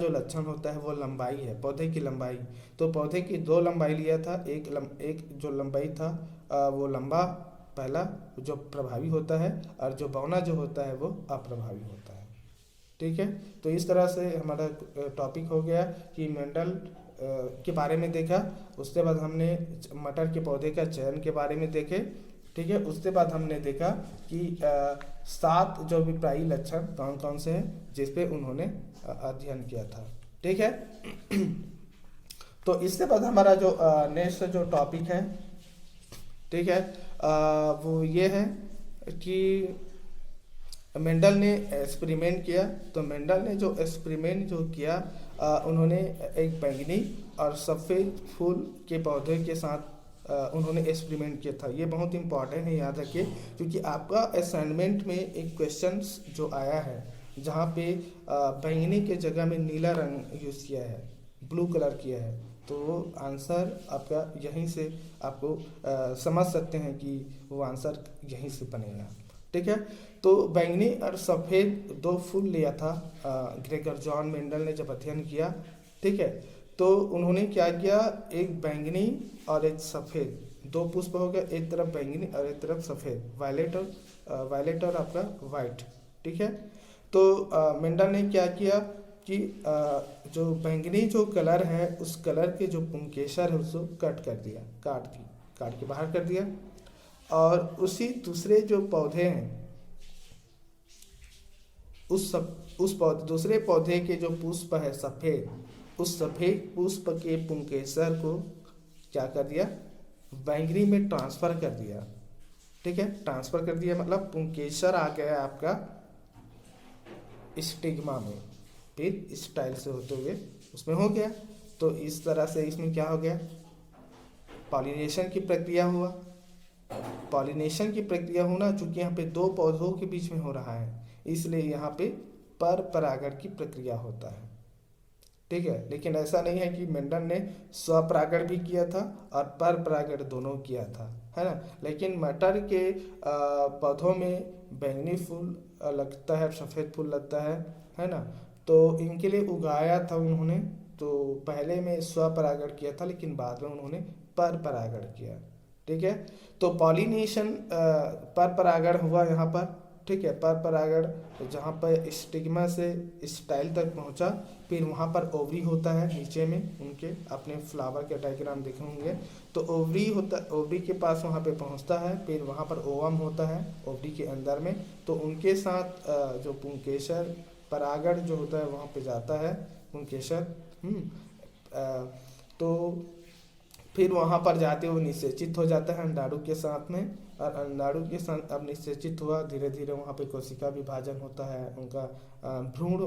जो लक्षण होता है वो लंबाई है, पौधे की लंबाई। तो पौधे की दो लंबाई लिया था, एक जो लंबाई था वो लंबा पहला जो प्रभावी होता है, और जो बौना जो होता है वो अप्रभावी होता है। ठीक है, तो इस तरह से हमारा टॉपिक हो गया कि मेंडल के बारे में देखा। उसके बाद हमने मटर के पौधे का चयन के बारे में देखे। ठीक है, उसके बाद हमने देखा कि 7 जो अभिप्रायी लक्षण कौन कौन से हैं जिस पे उन्होंने अध्ययन किया था। ठीक है। तो इसके बाद हमारा जो नेक्स्ट जो टॉपिक है, ठीक है, वो ये है कि मेंडल ने एक्सपेरिमेंट किया। तो मेंडल ने जो एक्सपेरिमेंट जो किया, उन्होंने एक बैंगनी और सफ़ेद फूल के पौधे के साथ उन्होंने एक्सपेरिमेंट किया था। ये बहुत इंपॉर्टेंट है, याद रखिए, क्योंकि आपका असाइनमेंट में एक क्वेश्चन जो आया है जहाँ पे बैंगनी के जगह में नीला रंग यूज़ किया है, ब्लू कलर किया है, तो आंसर आपका यहीं से आपको समझ सकते हैं कि वो आंसर यहीं से बनेगा। ठीक है, तो बैंगनी और सफ़ेद दो फूल लिया था ग्रेगर जॉन मेंडल ने जब अध्ययन किया। ठीक है, तो उन्होंने क्या किया, एक बैंगनी और एक सफ़ेद, दो पुष्प हो गया, एक तरफ बैंगनी और एक तरफ सफ़ेद, वायलेट और आपका वाइट। ठीक है, तो मेंडल ने क्या किया कि जो बैंगनी जो कलर है उस कलर के जो पुंकेसर है उसको कट कर दिया, काट के बाहर कर दिया। और उसी दूसरे जो पौधे हैं दूसरे पौधे के जो पुष्प है सफ़ेद, उस सफ़ेद पुष्प के पुंकेसर को क्या कर दिया, बैंगनी में ट्रांसफ़र कर दिया। ठीक है, ट्रांसफ़र कर दिया मतलब पुंकेसर आ गया आपका स्टिग्मा में, फिर स्टाइल से होते हुए उसमें हो गया। तो इस तरह से इसमें क्या हो गया, पॉलिनेशन की प्रक्रिया हुआ। पॉलिनेशन की प्रक्रिया होना, चूंकि यहाँ पे दो पौधों के बीच में हो रहा है, इसलिए यहाँ पे पर परागण की प्रक्रिया होता है। ठीक है, लेकिन ऐसा नहीं है कि मेंडल ने स्वपरागण भी किया था और पर परागण दोनों किया था, है ना। लेकिन मटर के पौधों में बैंगनी फूल लगता है, सफ़ेद फूल लगता है ना। तो इनके लिए उगाया था उन्होंने, तो पहले में स्वपरागण किया था लेकिन बाद में उन्होंने पर परागण किया। ठीक है, तो पॉलिनेशन पर परागण हुआ यहाँ पर। ठीक है, पर परागण जहाँ पर स्टिग्मा से स्टाइल तक पहुँचा, फिर वहाँ पर ओवरी होता है नीचे में, उनके अपने फ्लावर के डायग्राम देखे होंगे। तो ओवरी के पास वहाँ पे पहुँचता है, फिर वहाँ पर ओवम होता है ओवरी के अंदर में। तो उनके साथ जो पुंकेसर परागण जो होता है वहाँ पे जाता है पुंकेसर। तो फिर वहाँ पर जाते हुए निषेचित हो जाता है अंडाणु के साथ में, और अंडाणु के साथ अब निषेचित हुआ, धीरे धीरे वहाँ पे कोशिका विभाजन होता है, उनका भ्रूण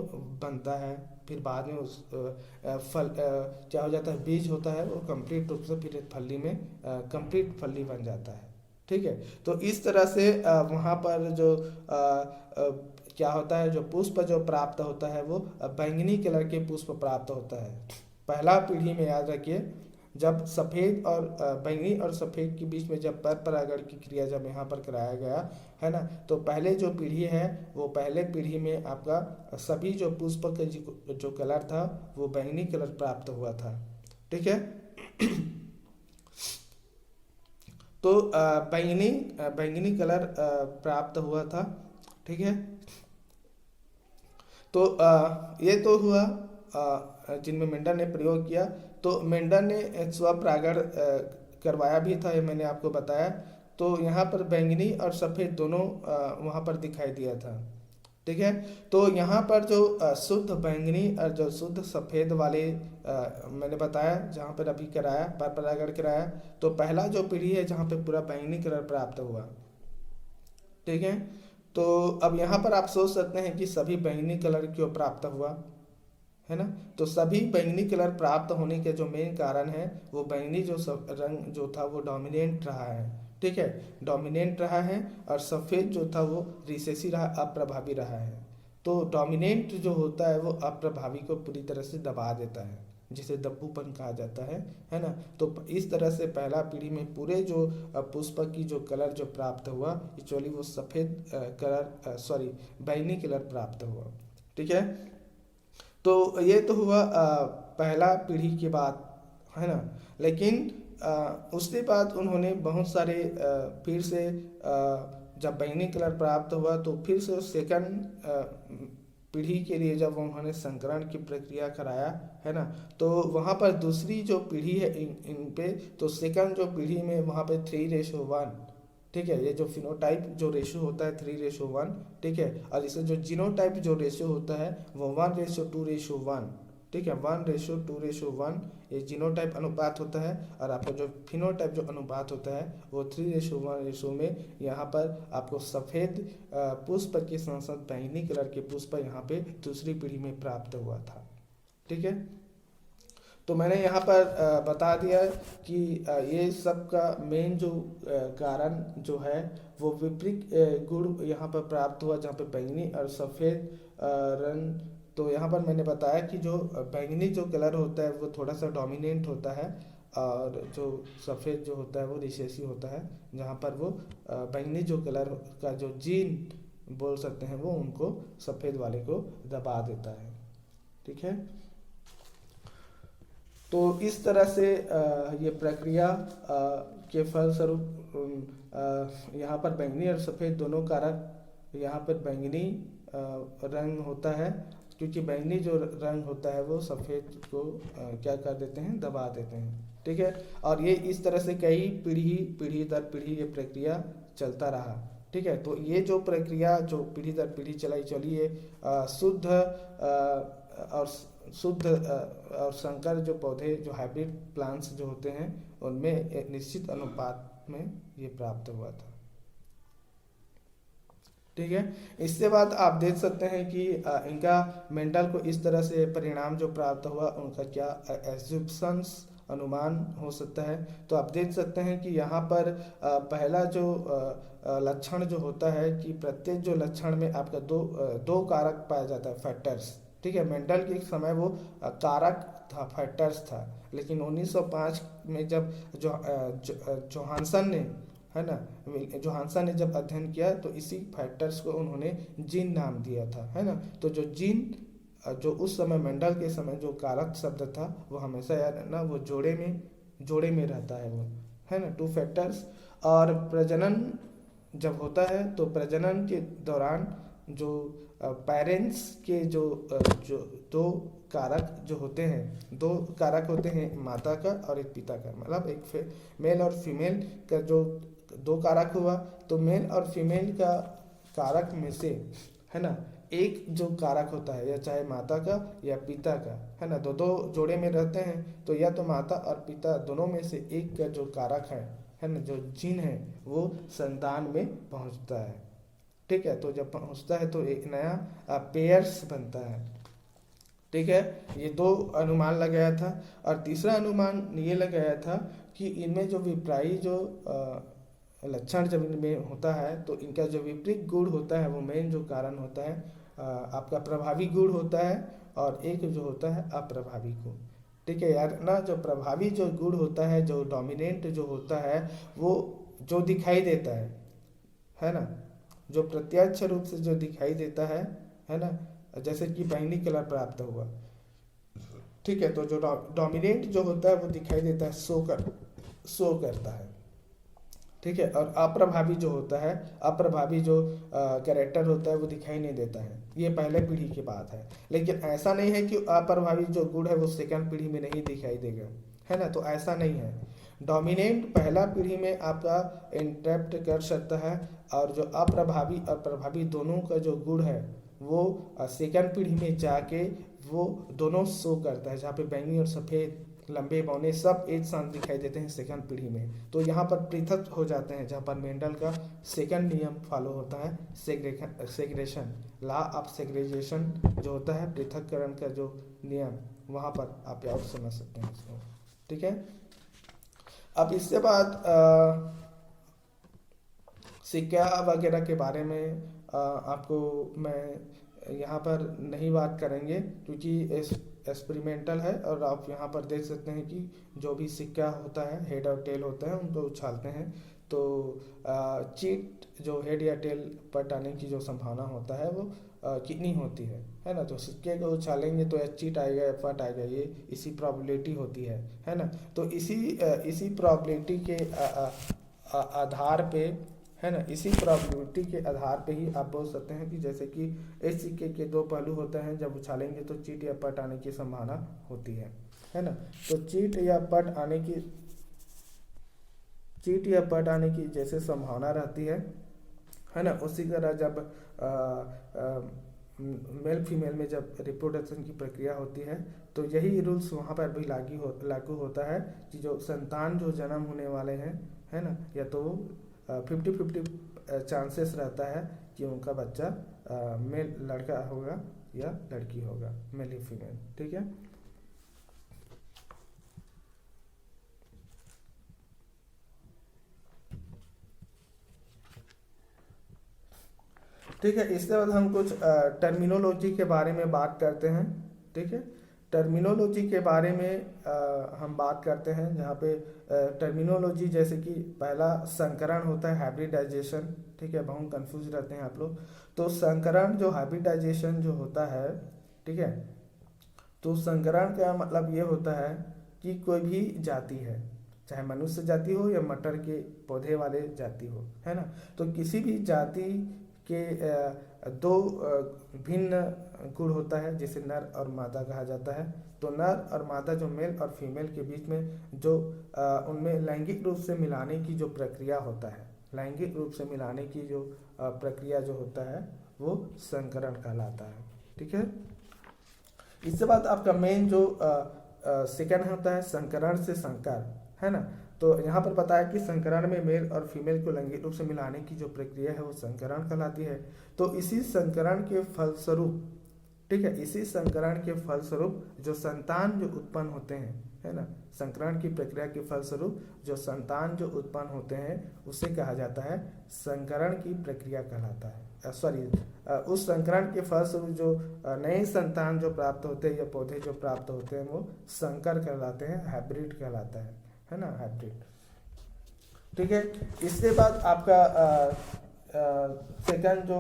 बनता है, फिर बाद में उस फल क्या हो जाता है, बीज होता है वो कंप्लीट रूप से फिर फली में कंप्लीट फली बन जाता है। ठीक है, तो इस तरह से वहाँ पर जो क्या होता है, जो पुष्प जो प्राप्त होता है वो बैंगनी कलर के पुष्प प्राप्त होता है। पहला पीढ़ी में याद रखिए, जब सफ़ेद और बैंगनी और सफ़ेद के बीच में जब पर परागण की क्रिया जब यहाँ पर कराया गया, है ना, तो पहले जो पीढ़ी है वो पहले पीढ़ी में आपका सभी जो पुष्प के जो कलर था वो बैंगनी कलर प्राप्त हुआ था। ठीक है, तो बैंगनी कलर प्राप्त हुआ था। ठीक है, तो ये तो हुआ जिनमें मेंडल ने प्रयोग किया। तो मेंडल ने स्वपरागण करवाया भी था, ये मैंने आपको बताया। तो यहाँ पर बैंगनी और सफ़ेद दोनों वहाँ पर दिखाई दिया था। ठीक है, तो यहाँ पर जो शुद्ध बैंगनी और जो शुद्ध सफ़ेद वाले मैंने बताया जहाँ पर अभी कराया पर परागण कराया, तो पहला जो पीढ़ी है जहाँ पे पूरा बैंगनी कलर प्राप्त हुआ। ठीक है, तो अब यहाँ पर आप सोच सकते हैं कि सभी बैंगनी कलर क्यों प्राप्त हुआ, है ना। तो सभी बैंगनी कलर प्राप्त होने के जो मेन कारण है वो बैंगनी जो रंग जो था वो डोमिनेंट रहा है। ठीक है, डोमिनेंट रहा है, और सफ़ेद जो था वो रिसेसिव रहा, अप्रभावी रहा है। तो डोमिनेंट जो होता है वो अप्रभावी को पूरी तरह से दबा देता है, जिसे दब्बूपन कहा जाता है ना। तो इस तरह से पहला पीढ़ी में पूरे जो पुष्प की जो कलर जो प्राप्त हुआ, एक्चुअली वो सफ़ेद कलर बैंगनी कलर प्राप्त हुआ। ठीक है, तो ये तो हुआ पहला पीढ़ी की बात, है ना। लेकिन उसके बाद उन्होंने बहुत सारे फिर से जब बैंगनी कलर प्राप्त हुआ तो फिर से सेकंड पीढ़ी के लिए जब उन्होंने संकरण की प्रक्रिया कराया, है ना, तो वहाँ पर दूसरी जो पीढ़ी है इन पे, तो सेकंड जो पीढ़ी में वहाँ पे 3:1, ठीक है। ये जो फिनोटाइप जो रेशो होता है 3:1, ठीक है। और इसे जो जीनोटाइप जो रेशो होता है वो 1:2:1, ठीक है। 1:2:1 ये जीनोटाइप अनुपात होता है। और आपका जो फिनोटाइप जो अनुपात होता है वो 3:1 रेशो में यहाँ पर आपको सफ़ेद पुष्प के साथ साथ बैंगनी कलर के पुष्प यहाँ पे दूसरी पीढ़ी में प्राप्त हुआ था, ठीक है। तो मैंने यहाँ पर बता दिया कि ये सब का मेन जो कारण जो है वो विपरीत गुण यहाँ पर प्राप्त हुआ, जहाँ पे बैंगनी और सफ़ेद रंग। तो यहाँ पर मैंने बताया कि जो बैंगनी जो कलर होता है वो थोड़ा सा डोमिनेंट होता है, और जो सफ़ेद जो होता है वो रिसेसिव होता है, जहाँ पर वो बैंगनी जो कलर का जो जीन बोल सकते हैं वो उनको सफ़ेद वाले को दबा देता है, ठीक है। तो इस तरह से ये प्रक्रिया के फलस्वरूप यहाँ पर बैंगनी और सफ़ेद दोनों कारक, यहाँ पर बैंगनी रंग होता है, क्योंकि बैंगनी जो रंग होता है वो सफ़ेद को क्या कर देते हैं, दबा देते हैं, ठीक है। और ये इस तरह से कई पीढ़ी दर पीढ़ी ये प्रक्रिया चलता रहा, ठीक है। तो ये जो प्रक्रिया जो पीढ़ी दर पीढ़ी चली है शुद्ध और और संकर जो पौधे जो हाइब्रिड प्लांट्स जो होते हैं उनमें एक निश्चित अनुपात में ये प्राप्त हुआ था, ठीक है। इसके बाद आप देख सकते हैं कि इनका मेंडल को इस तरह से परिणाम जो प्राप्त हुआ उनका क्या एज्यूप्शंस अनुमान हो सकता है। तो आप देख सकते हैं कि यहाँ पर पहला जो लक्षण जो होता है कि प्रत्येक जो लक्षण में आपका दो कारक पाया जाता है, फैक्टर्स, ठीक है। मेंडल के समय वो कारक था, फैक्टर्स था। लेकिन 1905 में जब जोहानसन ने, है ना, जोहानसन ने जब अध्ययन किया तो इसी फैक्टर्स को उन्होंने जीन नाम दिया था, है ना। तो जो जीन जो उस समय मेंडल के समय जो कारक शब्द था वो हमेशा याद रखना, वो जोड़े में रहता है वो, है ना, 2 फैक्टर्स। और प्रजनन जब होता है तो प्रजनन के दौरान जो पेरेंट्स के जो दो कारक जो होते हैं, 2 कारक होते हैं, माता का और एक पिता का, मतलब एक मेल और फीमेल का जो 2 कारक हुआ, तो मेल और फीमेल का कारक में से, है ना, एक जो कारक होता है या चाहे माता का या पिता का, है ना, दो जोड़े में रहते हैं, तो या तो माता और पिता दोनों में से एक का जो कारक है ना, जो जीन है वो संतान में पहुंचता है, ठीक है। तो जब पहुंचता है तो एक नया पेयर्स बनता है, ठीक है। ये 2 अनुमान लगाया था। और तीसरा अनुमान ये लगाया था कि इनमें जो विपरीत जो लक्षण जब इनमें होता है तो इनका जो विपरीत गुण होता है वो मेन जो कारण होता है आपका प्रभावी गुण होता है, और एक जो होता है अप्रभावी गुण, ठीक है यार ना। जो प्रभावी जो गुण होता है, जो डोमिनेंट जो होता है, वो जो दिखाई देता है ना, जो प्रत्यक्ष रूप से जो दिखाई देता है ना, जैसे कि बैंगनी कलर प्राप्त हुआ, ठीक है। तो जो डोमिनेंट जो होता है वो दिखाई देता है, शो करता है, ठीक है। और अप्रभावी जो होता है, अप्रभावी जो कैरेक्टर होता है वो दिखाई नहीं देता है। ये पहले पीढ़ी की बात है। लेकिन ऐसा नहीं है कि अप्रभावी जो गुण है वो सेकंड पीढ़ी में नहीं दिखाई देगा, है ना। तो ऐसा नहीं है, डोमिनेंट पहला पीढ़ी में आपका इंटरप्ट कर सकता है, और जो अप्रभावी और प्रभावी दोनों का जो गुण है वो सेकंड पीढ़ी में जाके वो दोनों शो करता है, जहाँ पे बैंगनी और सफ़ेद लंबे बौने सब एक साथ दिखाई देते हैं सेकंड पीढ़ी में। तो यहाँ पर पृथक हो जाते हैं, जहाँ पर मेंडल का सेकंड नियम फॉलो होता है, सेग्रेशन, लॉ ऑफ सेग्रेगेशन जो होता है, पृथककरण का जो नियम, वहाँ पर आप और समझ सकते हैं इसको, ठीक है। अब इसके बाद सिक्का वगैरह के बारे में आपको मैं यहाँ पर नहीं बात करेंगे, क्योंकि एक्सपेरिमेंटल है। और आप यहाँ पर देख सकते हैं कि जो भी सिक्का होता है, हेड और टेल होता है, उनको उछालते हैं तो चीट जो हेड या टेल पर आने की जो संभावना होता है वो कितनी होती है ना। तो सिक्के को उछालेंगे तो या चीट आएगा या पट आएगा, ये इसी प्रोबेबिलिटी होती है ना। तो इसी प्रोबेबिलिटी के आधार पे, है ना, इसी प्रोबेबिलिटी के आधार पे ही आप बोल सकते हैं कि जैसे कि इस सिक्के के दो पहलू होते हैं, जब उछालेंगे तो चीट या पट आने की संभावना होती है ना। तो चीट या पट आने की जैसे संभावना रहती है ना, उसी तरह जब मेल फीमेल में जब रिप्रोडक्शन की प्रक्रिया होती है, तो यही रूल्स वहाँ पर भी लागू होता है कि जो संतान जो जन्म होने वाले हैं, है ना, या तो 50-50 चांसेस रहता है कि उनका बच्चा मेल लड़का होगा या लड़की होगा, मेल या फीमेल। ठीक है। ठीक है, इसके बाद हम कुछ टर्मिनोलॉजी के बारे में बात करते हैं। ठीक है, टर्मिनोलॉजी के बारे में हम बात करते हैं, जहाँ पे टर्मिनोलॉजी जैसे कि पहला संकरण होता है, हाइब्रिडाइजेशन। ठीक है, बहुत कंफ्यूज रहते हैं आप लोग। तो संकरण जो हाइब्रिडाइजेशन जो होता है, ठीक है, तो संकरण का मतलब ये होता है कि कोई भी जाति है, चाहे मनुष्य जाति हो या मटर के पौधे वाले जाति हो, है ना, तो किसी भी जाति के दो भिन्न गुण होता है, जिसे नर और मादा कहा जाता है। तो नर और मादा जो मेल और फीमेल के बीच में जो उनमें लैंगिक रूप से मिलाने की जो प्रक्रिया होता है, लैंगिक रूप से मिलाने की जो प्रक्रिया जो होता है, वो संकरण कहलाता है। ठीक है, इसके बाद आपका मेन जो सेकंड होता है संकरण से संकर, है ना। तो यहाँ पर बताया कि संकरण में मेल और फीमेल को लैंगिक रूप से मिलाने की जो प्रक्रिया है वो संकरण कहलाती है। तो इसी संकरण के फलस्वरूप, ठीक है, इसी संकरण के फलस्वरूप जो संतान जो उत्पन्न होते हैं, है ना, संकरण की प्रक्रिया के फलस्वरूप जो संतान जो उत्पन्न होते हैं उसे कहा जाता है संकरण की प्रक्रिया कहलाता है। उस संकरण के फलस्वरूप जो नए संतान जो प्राप्त होते हैं या पौधे जो प्राप्त होते हैं वो संकर कहलाते हैं, हाइब्रिड कहलाता है ना, हाइब्रिड। ठीक है, इसके बाद आपका सेकंड जो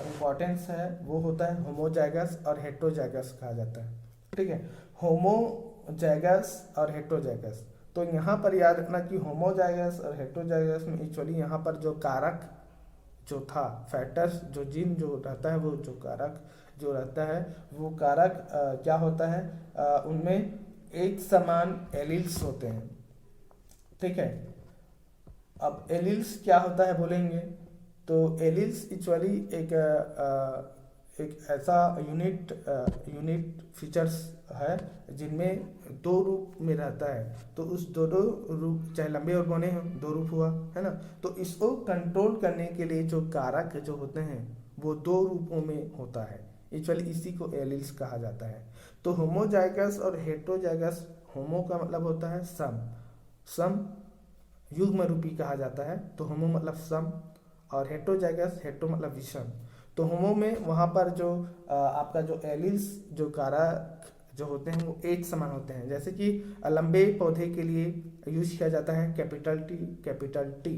इम्पोर्टेंस है वो होता है होमोजाइगस और हेटेरोजाइगस कहा जाता है। ठीक है, होमोजाइगस और हेटेरोजाइगस। तो यहाँ पर याद रखना कि होमोजाइगस और हेटेरोजाइगस में एक्चुअली यहाँ पर जो कारक जो था, फैक्टर्स जो जीन जो रहता है, वो जो कारक जो रहता है वो कारक क्या होता है, उनमें एक समान एलील्स होते हैं। ठीक है, अब एलील्स क्या होता है बोलेंगे, तो एलील्स एक्चुअली एक ऐसा यूनिट फीचर्स है जिनमें दो रूप में रहता है। तो उस दोनों रूप, चाहे लंबे और बौने हों, दो रूप हुआ, है ना। तो इसको कंट्रोल करने के लिए जो कारक जो होते हैं वो दो रूपों में होता है, एक्चुअली इसी को एलील्स कहा जाता है। तो होमोजाइगस और हेटेरोजाइगस, होमो का मतलब होता है सम युग्म रूपी कहा जाता है, तो होमो मतलब सम, और हेटेरोजाइगस, हेटेरो मतलब विषम। तो होमो में वहाँ पर जो आपका जो एलील्स जो कारक जो होते हैं वो एक समान होते हैं। जैसे कि लंबे पौधे के लिए यूज किया जाता है कैपिटल टी।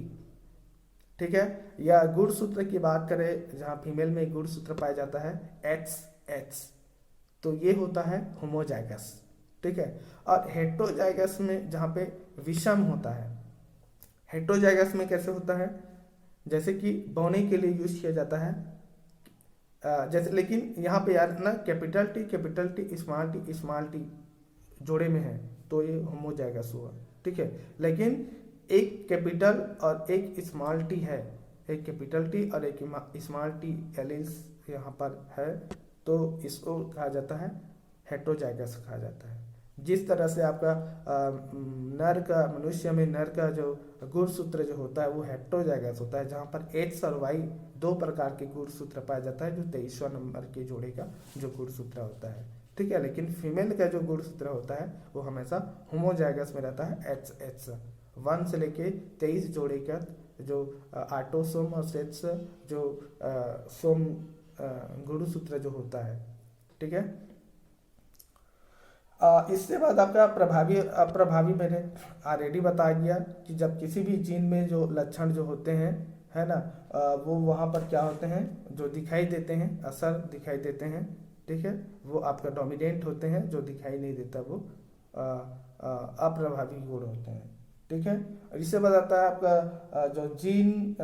ठीक है, या गुणसूत्र की बात करें जहाँ फीमेल में गुणसूत्र पाया जाता है एच, तो ये होता है होमोजाइगस। ठीक है, और हेटेरोजाइगस में जहाँ पे विषम होता है, हेटेरोजाइगस में कैसे होता है, जैसे कि बौने के लिए यूज किया जाता है जैसे, लेकिन यहाँ पे याद रखना कैपिटल टी स्मॉल टी जोड़े में है तो ये होमोजाइगस हुआ। ठीक है, लेकिन एक कैपिटल और एक स्मॉल टी है, एक कैपिटल टी और एक स्मॉल टी एलील्स यहाँ पर है, तो इसको कहा जाता है हेटेरोजाइगस कहा जाता है। जिस तरह से आपका मनुष्य में नर का जो गुणसूत्र जो होता है वो हेटेरोजाइगस होता है, जहाँ पर एक्स और वाई दो प्रकार के गुणसूत्र पाया जाता है, जो 23वां नंबर के जोड़े का जो गुणसूत्र होता है। ठीक है, लेकिन फीमेल का जो गुणसूत्र होता है वो हमेशा होमोजाइगस में रहता है, एच 1 से लेके 23 जोड़े का जो ऑटोसोम और सेक्स जो सोम गुणसूत्र जो होता है। ठीक है, इसके बाद आपका प्रभावी मैंने ऑलरेडी बता दिया कि जब किसी भी जीन में जो लक्षण जो होते हैं, है ना, वो वहाँ पर क्या होते हैं, जो दिखाई देते हैं, असर दिखाई देते हैं, ठीक है, वो आपका डोमिनेंट होते हैं, जो दिखाई नहीं देता वो अप्रभावी गुण होते हैं, ठीक है। और इससे बताता है आपका जो जीन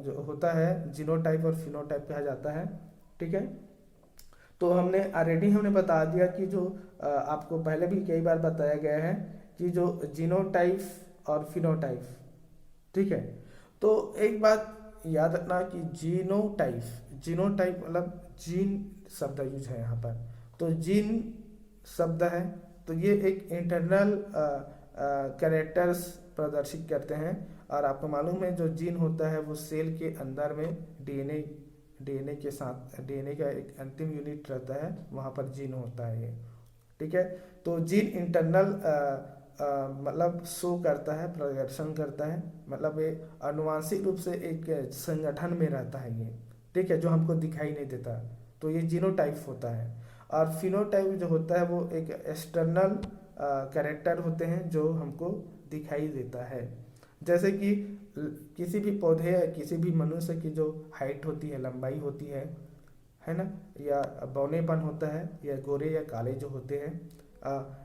जो होता है, जीनोटाइप और फिनोटाइप कहा जाता है, ठीक है। तो हमने बता दिया कि जो आपको पहले भी कई बार बताया गया है कि जो जीनोटाइप और फिनोटाइप, ठीक है। तो एक बात याद रखना कि जीनोटाइप, जीनोटाइप मतलब जीन शब्द यूज है यहाँ पर, तो जीन शब्द है, तो ये एक इंटरनल कैरेक्टर्स प्रदर्शित करते हैं। और आपको मालूम है जो जीन होता है वो सेल के अंदर में डीएनए डीएनए के साथ, डीएनए का एक अंतिम यूनिट रहता है, वहाँ पर जीन होता है ये, ठीक है। तो जीन इंटरनल मतलब शो करता है, प्रदर्शन करता है, मतलब ये आनुवांशिक रूप से एक संगठन में रहता है ये, ठीक है, जो हमको दिखाई नहीं देता, तो ये जीनोटाइप होता है। और फिनोटाइप जो होता है वो एक एक्सटर्नल कैरेक्टर होते हैं जो हमको दिखाई देता है। जैसे कि किसी भी पौधे या किसी भी मनुष्य की जो हाइट होती है, लंबाई होती है ना, या बौनेपन होता है, या गोरे या काले जो होते हैं,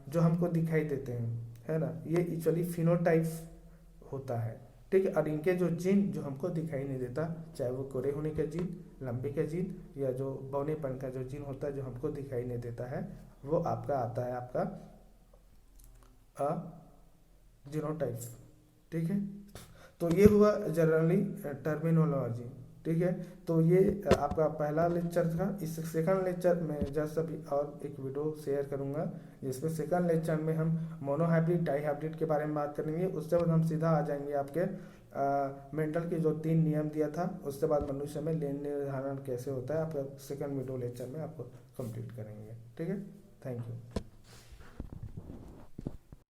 जो हमको दिखाई देते हैं, है ना, ये एक्चुअली फिनोटाइप होता है, ठीक है। और इनके जो जीन जो हमको दिखाई नहीं देता, चाहे वो गोरे होने का जीन, लंबे का जीन, या जो बौनेपन का जो जीन होता है जो हमको दिखाई नहीं देता है, वो आपका आता है आपका जीनोटाइप, ठीक है। तो ये हुआ जनरली टर्मिनोलॉजी, ठीक है। तो ये आपका पहला लेक्चर था। इस सेकंड लेक्चर में जस्ट अभी और एक वीडियो शेयर करूंगा, जिसमें सेकंड लेक्चर में हम मोनोहाइब्रिड डाईहाइब्रिड के बारे में बात करेंगे। उसके बाद हम सीधा आ जाएंगे आपके मेंटल के जो 3 नियम दिया था, उसके बाद मनुष्य में लिंग निर्धारण कैसे होता है, आपका सेकंड वीडियो लेक्चर में आपको कंप्लीट करेंगे, ठीक है। Thank you.